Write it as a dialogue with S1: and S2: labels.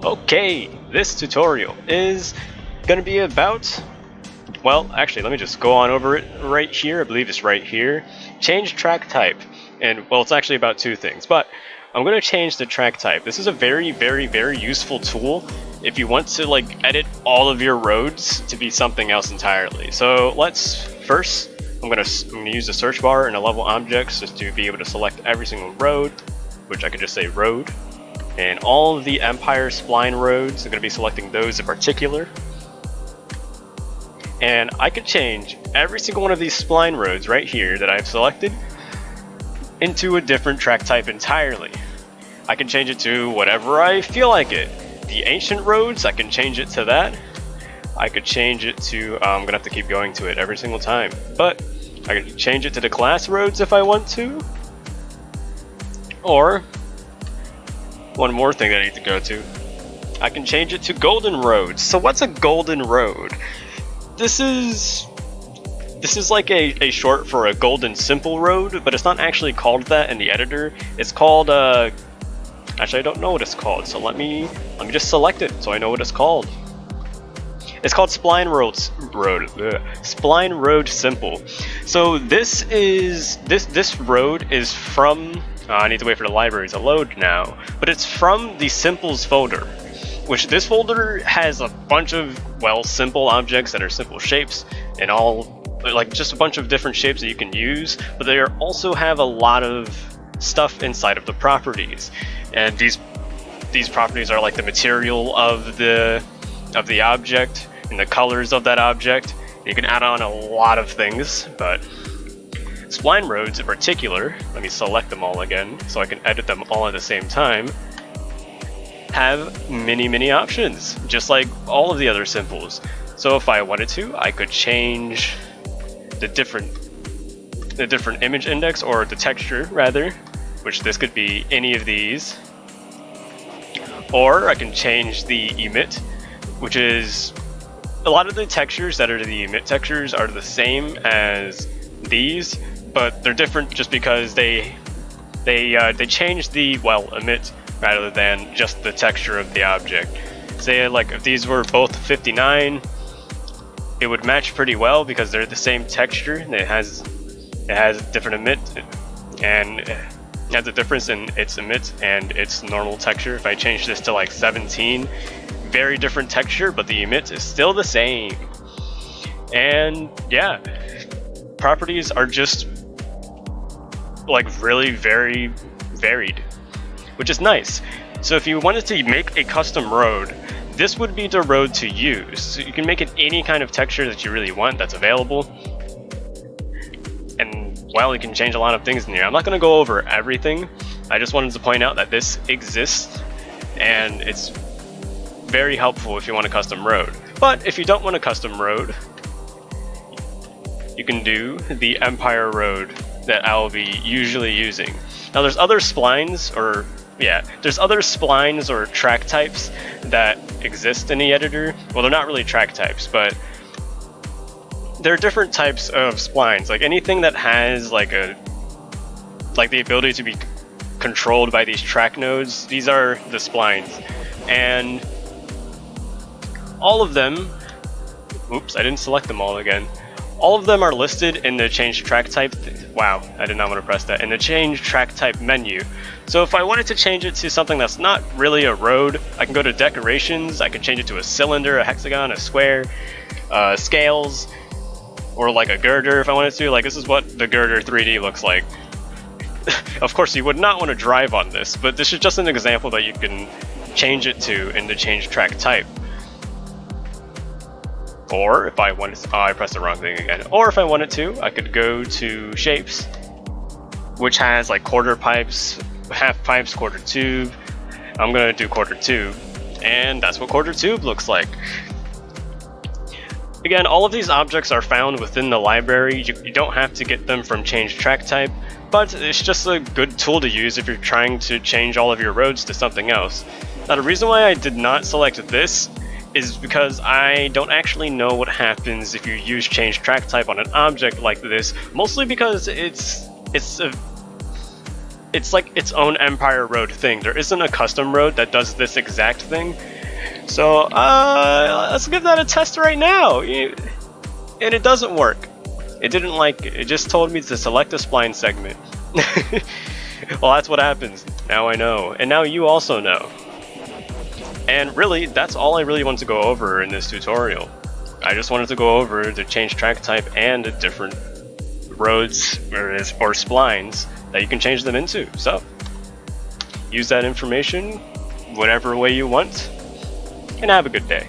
S1: Okay, this tutorial is going to be about, well, actually, let me just go on over it right here. I believe it's right here. Change track type. And, well, it's actually about two things, but I'm going to change the track type. This is a very, very, very useful tool if you want to, like, edit all of your roads to be something else entirely. So let's first, I'm going to use the search bar and a level objects just to be able to select every single road, which I could just say road. And all of the Empire spline roads, I'm going to be selecting those in particular. And I could change every single one of these spline roads right here that I've selected into a different track type entirely. I can change it to whatever I feel like it. The ancient roads, I can change it to that. I could change it to, I'm going to have to keep going to it every single time. But I can change it to the class roads if I want to. Or one more thing that I need to go to. I can change it to golden roads. So what's a golden road? This is like a short for a golden simple road, but it's not actually called that in the editor. It's called actually I don't know what it's called, so let me just select it so I know what it's called. It's called Spline Road Simple. So this road is from I need to wait for the library to load now, but it's from the simples folder, which this folder has a bunch of, well, simple objects that are simple shapes and all, like, just a bunch of different shapes that you can use, but they also have a lot of stuff inside of the properties. And these properties are like the material of the object and the colors of that object. You can add on a lot of things, but spline roads in particular, let me select them all again so I can edit them all at the same time, have many options, just like all of the other simples. So if I wanted to, I could change the different image index, or the texture rather, which this could be any of these. Or I can change the emit, which is a lot of the textures that are the emit textures are the same as these, but they're different just because they change the, well, emit rather than just the texture of the object. Say, like, if these were both 59, it would match pretty well because they're the same texture. It has different emit, and it has a difference in its emit and its normal texture. If I change this to like 17, very different texture, but the emit is still the same. And yeah, properties are just like really very varied, which is nice. So if you wanted to make a custom road, this would be the road to use. So you can make it any kind of texture that you really want that's available. And, well, you can change a lot of things in here. I'm not going to go over everything. I just wanted to point out that this exists, and it's very helpful if you want a custom road. But if you don't want a custom road, you can do the Empire road that I'll be usually using. Now there's other splines, or there's other splines or track types that exist in the editor. Well, they're not really track types, but there are different types of splines. Like anything that has like the ability to be controlled by these track nodes, these are the splines. And all of them, oops, I didn't select them all again. All of them are listed in the change track type. Wow, I did not want to press that. In the change track type menu. So if I wanted to change it to something that's not really a road, I can go to decorations. I can change it to a cylinder, a hexagon, a square, scales, or like a girder if I wanted to. Like, this is what the girder 3D looks like. Of course, you would not want to drive on this, but this is just an example that you can change it to in the change track type. Or if I wanted to, I pressed the wrong thing again. Or if I wanted to, I could go to shapes, which has like quarter pipes, half pipes, quarter tube. I'm gonna do quarter tube, and that's what quarter tube looks like. Again, all of these objects are found within the library. You don't have to get them from change track type, but it's just a good tool to use if you're trying to change all of your roads to something else. Now, the reason why I did not select this is because I don't actually know what happens if you use change track type on an object like this, mostly because it's like its own Empire road thing. There isn't a custom road that does this exact thing, So let's give that a test right now. And it doesn't work. It didn't like it. It just told me to select a spline segment. Well, that's what happens. Now I know. And now you also know. And really, that's all I really want to go over in this tutorial. I just wanted to go over the change track type and the different roads or splines that you can change them into. So, use that information whatever way you want, and have a good day.